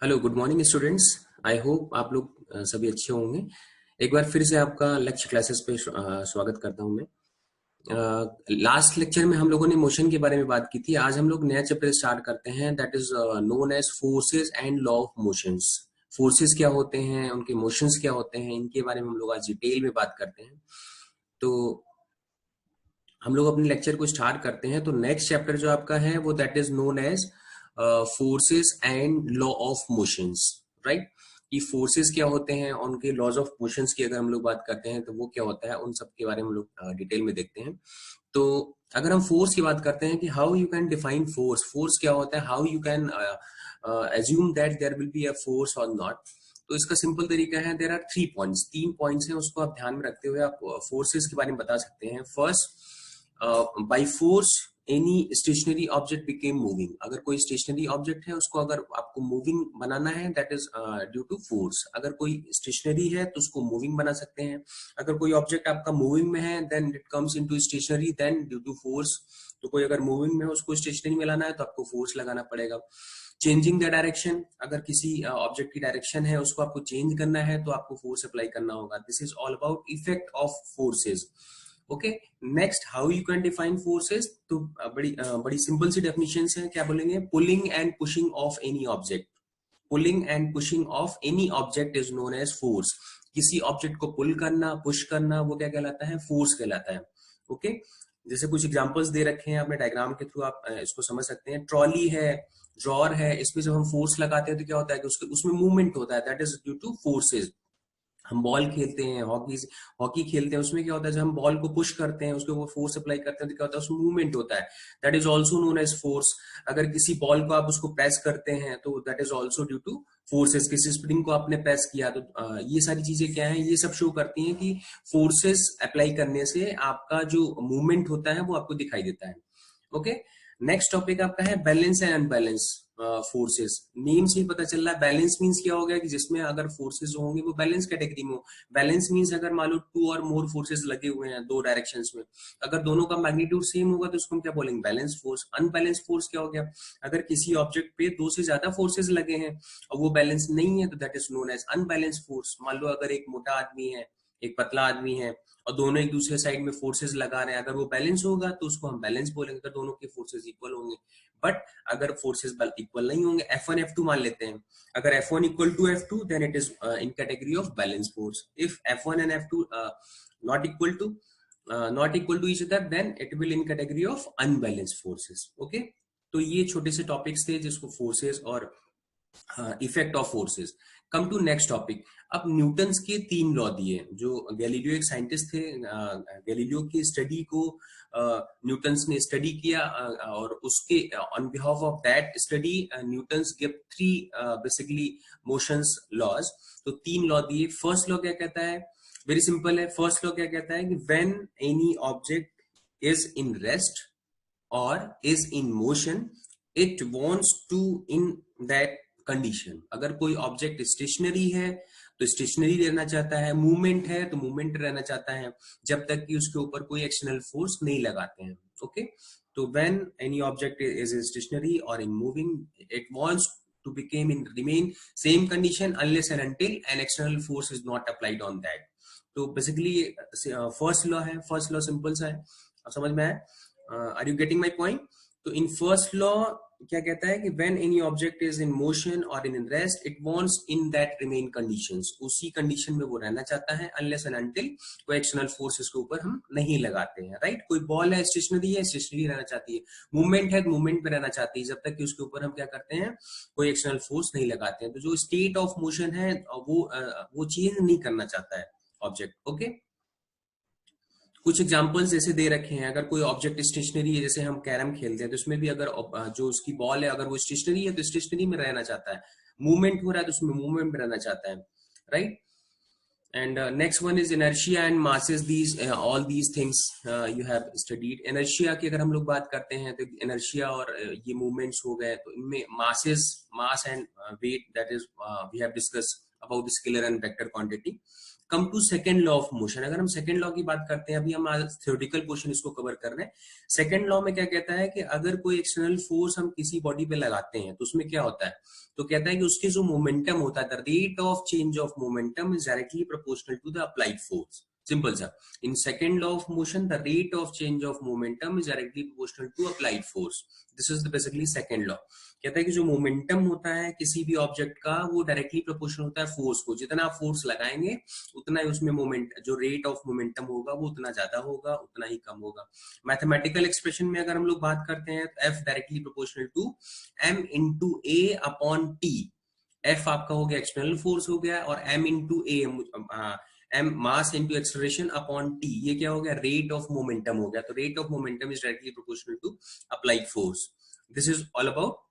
Hello, good morning students. I hope आप लोग सभी अच्छे होंगे। एक बार फिर से आपका लेक्चर क्लासेस पे स्वागत करता हूं मैं। लास्ट लेक्चर में हम लोगों ने मोशन के बारे में बात की थी। आज हम लोग नया चैप्टर स्टार्ट करते हैं, that is known as forces and law of motions. Forces क्या होते हैं, उनके मोशंस क्या होते हैं, इनके बारे में हम लोग आज डिटेल में बात करते हैं। तो हम लोग अपने लेक्चर को स्टार्ट करते हैं। तो नेक्स्ट चैप्टर जो आपका है वो that is known as forces and law of motions, right. ये फोर्सेस क्या होते हैं, उनके लॉज ऑफ मोशंस की अगर हम लोग बात करते हैं तो वो क्या होता है, उन सब के बारे में हम लोग डिटेल में देखते हैं। तो अगर हम फोर्स की बात करते हैं कि how you can define force, force क्या होता है, how you can assume that there will be a force और नॉट। तो इसका सिंपल तरीका है, देयर आर 3 पॉइंट्स, 3 पॉइंट्स हैं, उसको आप ध्यान में रखते हुए आप फोर्सेस के बारे में बता सकते हैं। First, by force any stationary object became moving. अगर कोई स्टेशनरी ऑब्जेक्ट है उसको अगर आपको मूविंग बनाना है, that is due to force. अगर कोई स्टेशनरी है तो उसको मूविंग बना सकते हैं। अगर कोई ऑब्जेक्ट आपका मूविंग में है then it comes into stationary, then due to force. तो कोई अगर मूविंग में है उसको स्टेशनरी में लाना है तो आपको फोर्स लगाना पड़ेगा। चेंजिंग द डायरेक्शन, अगर किसी ऑब्जेक्ट की डायरेक्शन है उसको आपको चेंज करना है तो आपको फोर्स अप्लाई करना होगा। This is all about effect of forces. Okay, next how you can define forces. तो बड़ी सिंपल सी डेफिनेशन है। क्या बोलेंगे, pulling and pushing of any object. Pulling and pushing of any object is known as force. किसी object को pull करना, push करना, वो क्या कहलाता है, फोर्स कहलाता है। ओके, जैसे कुछ एग्जांपल्स दे रखे हैं आपने डायग्राम के थ्रू, आप इसको समझ सकते हैं। ट्रॉली है, ड्रॉर है, इसमें जब हम फोर्स लगाते हैं तो क्या होता है कि उसमें मूवमेंट होता है, that is due two forces. हम बॉल खेलते हैं, हॉकी खेलते हैं, उसमें क्या होता है, जब हम बॉल को पुश करते हैं, उसके ऊपर फोर्स अप्लाई करते हैं तो क्या होता है, उसमें मूवमेंट होता है, that is also known as force. अगर किसी बॉल को आप उसको प्रेस करते हैं तो that is also due two forces. किसी स्प्रिंग को आपने प्रेस किया तो ये सारी चीजें क्या है, ये सब शो करती हैं कि फोर्सेस अप्लाई करने से आपका जो मूवमेंट होता है वो आपको दिखाई देता है। ओके, नेक्स्ट टॉपिक आपका है balance and unbalance forces. Name से ही पता चल रहा है बैलेंस मींस क्या हो गया कि जिसमें अगर फोर्सेस जो होंगे वो बैलेंस कैटेगरी में हो। बैलेंस मींस अगर मान लो 2 और मोर फोर्सेस लगे हुए हैं 2 डायरेक्शंस में, अगर दोनों का मैग्नीट्यूड सेम होगा तो उसको हम क्या बोलेंगे, बैलेंस फोर्स। अनबैलेंस फोर्स क्या हो गया, अगर किसी ऑब्जेक्ट पे 2 से ज्यादा फोर्सेस लगे हैं और वो बैलेंस नहीं है तो that is known as unbalance force. मान लो अगर एक मोटा आदमी है, एक पतला आदमी है और दोनों एक दूसरे साइड में फोर्सेस लगा रहे हैं, अगर वो बैलेंस होगा तो उसको हम बैलेंस बोलेंगे, अगर दोनों के फोर्सेस इक्वल होंगे। बट अगर फोर्सेस इक्वल नहीं होंगे, F1 F2 मान लेते हैं, अगर F1 equal to F2 then it is in category of balance force. If F1 and F2 not equal to each other then it will in category of unbalanced forces. Okay, तो ये छोटे से topics थे जिसको forces और effect of forces. Come to next topic. अब Newton's के 3 law दिए, जो गैलीलियो एक साइंटिस्ट थे, गैलीलियो की स्टडी को न्यूटन्स ने स्टडी किया और उसके on behalf of that study Newton's give 3 basically motions laws. तो 3 लॉ दिए। फर्स्ट लॉ क्या कहता है, वेरी सिंपल है। फर्स्ट लॉ क्या कहता है कि when any object is in rest और is in motion it wants to in that condition. अगर कोई ऑब्जेक्ट स्टेशनरी है तो स्टेशनरी रहना चाहता है, मूवमेंट है तो मूवमेंट रहना चाहता है, जब तक कि उसके ऊपर कोई एक्सटर्नल फोर्स नहीं लगाते हैं। ओके, तो when any object is stationary और in moving it wants to become in remain same condition unless and until an external force is not applied on that. तो बेसिकली फर्स्ट लॉ है, first law simple सा है, अब समझ में आया। Are you getting my point. तो in first law क्या कहता है कि when any object is in motion और in rest it wants in that remain conditions, उसी कंडीशन में वो रहना चाहता है अनलेस एंड अनटिल कोई एक्सटर्नल फोर्स इसके ऊपर हम नहीं लगाते हैं, राइट। कोई बॉल है, स्टेशनरी है, स्टेशनरी रहना चाहती है, मूवमेंट है, मूवमेंट पे रहना चाहती है, जब तक कि उसके ऊपर हम क्या करते हैं, कोई एक्सटर्नल फोर्स नहीं लगाते हैं। तो जो स्टेट ऑफ मोशन है वो चेंज नहीं करना चाहता है ऑब्जेक्ट। ओके, कुछ एग्जांपल्स जैसे दे रखे हैं। अगर कोई ऑब्जेक्ट स्टेशनरी है, जैसे हम कैरम खेलते हैं तो उसमें भी अगर जो उसकी बॉल है अगर वो स्टेशनरी है तो स्टेशनरी में रहना चाहता है, मूवमेंट हो रहा है तो उसमें मूवमेंट में रहना चाहता है, right. And next one is inertia and masses. These all these things you have studied. Inertia की अगर हम लोग बात करते हैं तो इनर्शिया और ये मूवमेंट्स हो गए, तो इनमें masses, mass and weight, that is we have discuss about the scalar and vector quantity. Come to second law of motion. अगर हम सेकंड लॉ की बात करते हैं, अभी हम थ्योरेटिकल पोर्शन इसको कवर कर रहे हैं। सेकंड लॉ में क्या कहता है कि अगर कोई एक्सटर्नल फोर्स हम किसी बॉडी पे लगाते हैं तो उसमें क्या होता है, तो कहता है कि उसके जो मोमेंटम होता है, the rate of change of momentum is directly proportional to the applied force. Simple सा, in second law of motion the rate of change of momentum is directly proportional to applied force. This is basically second law. कहता है कि जो momentum होता है किसी भी object का, वो डायरेक्टली प्रोपोर्शनल होता है फोर्स को। जितना आप फोर्स लगाएंगे उतना ही उसमें मोमेंट, जो रेट ऑफ मोमेंटम होगा वो उतना ज्यादा होगा, उतना ही कम होगा। मैथमेटिकल एक्सप्रेशन में अगर हम लोग बात करते हैं तो F directly proportional to M into A upon T. F आपका हो गया एक्सटर्नल फोर्स हो गया, और M into A, M mass into acceleration upon T, ये क्या हो गया, रेट ऑफ मोमेंटम हो गया। तो rate of momentum is directly proportional to applied force. This is all about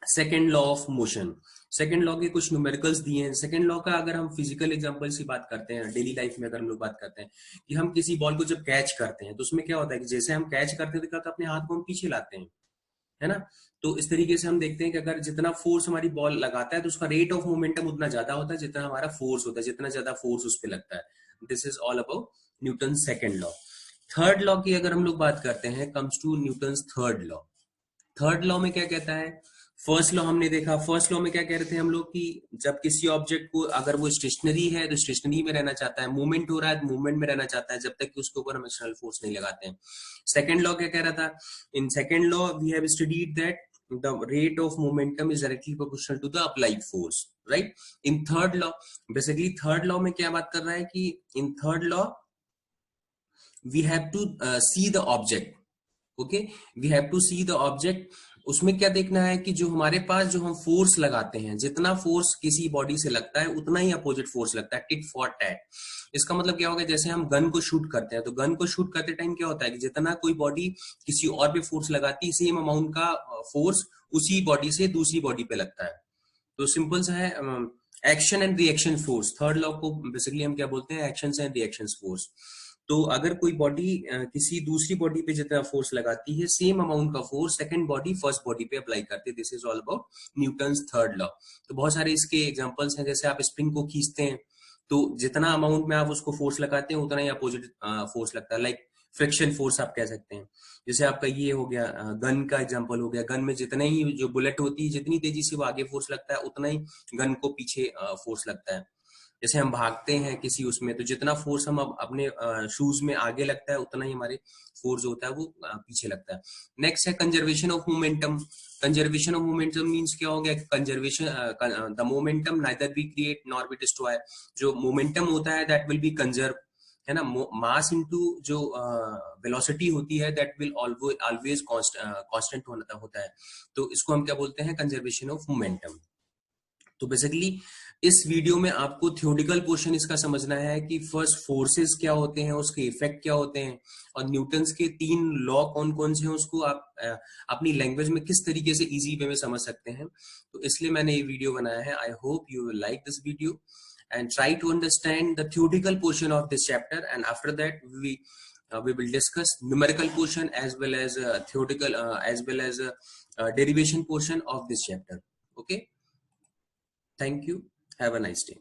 second law of motion. Second law के कुछ numericals दिए हैं। सेकेंड लॉ का अगर हम फिजिकल एग्जांपल्स की बात करते हैं, डेली लाइफ में अगर हम लोग बात करते हैं कि हम किसी बॉल को जब कैच करते हैं तो उसमें क्या होता है कि जैसे हम कैच करते हैं तो अपने हाथ को हम पीछे लाते हैं, है ना। तो इस तरीके से हम देखते हैं कि अगर जितना फोर्स हमारी बॉल लगाता है तो उसका रेट ऑफ मोमेंटम उतना ज्यादा होता है जितना हमारा फोर्स होता है, जितना ज्यादा फोर्स उस पर लगता है। This is all about Newton second law. Third law की अगर हम लोग बात करते हैं, comes to Newton third law. Third लॉ में क्या कहता है, फर्स्ट लॉ हमने देखा। फर्स्ट लॉ में क्या कह रहे थे हम लोग कि जब किसी ऑब्जेक्ट को, अगर वो स्टेशनरी है तो स्टेशनरी में रहना चाहता है, मूवमेंट हो रहा है तो मूवमेंट में रहना चाहता है, जब तक कि उसके ऊपर हम एक्सटर्नल फोर्स नहीं लगाते हैं। सेकंड लॉ क्या कह रहा था, in second law we have studied that the rate of momentum is directly proportional to the applied force, right? In third law, basically third law में क्या बात कर रहा है कि in third law we have to see the object, okay? We have to see the object। उसमें क्या देखना है कि जो हमारे पास जो हम फोर्स लगाते हैं, जितना फोर्स किसी बॉडी से लगता है उतना ही अपोजिट फोर्स लगता है, टिट फॉर टैट। इसका मतलब क्या होगा, जैसे हम गन को शूट करते हैं तो गन को शूट करते टाइम क्या होता है कि जितना कोई बॉडी किसी और पे फोर्स लगाती है, सेम अमाउंट का फोर्स उसी बॉडी से दूसरी बॉडी पे लगता है। तो सिंपल सा है, action and reaction force. Third law को बेसिकली हम क्या बोलते हैं, एक्शन एंड रिएक्शन फोर्स। तो अगर कोई बॉडी किसी दूसरी बॉडी पे जितना फोर्स लगाती है, सेम अमाउंट का force second body first body पे अप्लाई करती है। This is all about Newton's third law. तो बहुत सारे इसके एग्जांपल्स हैं, जैसे आप स्प्रिंग को खींचते हैं तो जितना अमाउंट में आप उसको फोर्स लगाते हैं उतना ही अपोजिट फोर्स लगता है, लाइक फ्रिक्शन फोर्स आप कह सकते हैं। जैसे आपका ये हो गया, गन का एग्जांपल हो गया। गन में जितने ही जो बुलेट होती है, जितनी तेजी से वो आगे फोर्स लगता है उतना ही गन को पीछे फोर्स लगता है। जैसे हम भागते हैं किसी उसमें, तो जितना फोर्स हम अपने शूज में आगे लगता है उतना ही हमारे फोर्स होता है वो पीछे लगता है। नेक्स्ट है conservation of momentum. Conservation of momentum means क्या हो गया, conservation the momentum neither be create nor be destroy. जो मोमेंटम होता है दैट विल बी कंजर्व, है ना। मास इनटू जो वेलोसिटी होती है दैट विल ऑलवेज कांस्टेंट होता है। तो इसको हम क्या बोलते हैं, कंजर्वेशन ऑफ मोमेंटम। तो बेसिकली इस वीडियो में आपको थ्योरेटिकल पोर्शन इसका समझना है कि फर्स्ट फोर्सेस क्या होते हैं, उसके इफेक्ट क्या होते हैं, और न्यूटन्स के 3 लॉ कौन कौन से हैं उसको आप अपनी लैंग्वेज में किस तरीके से इजी वे में समझ सकते हैं। तो इसलिए मैंने ये वीडियो बनाया है। I hope you will like this video and try to understand the theoretical portion of this chapter, and after that we will discuss numerical portion as well as theoretical as well as derivation portion of this chapter. Okay, thank you, have a nice day.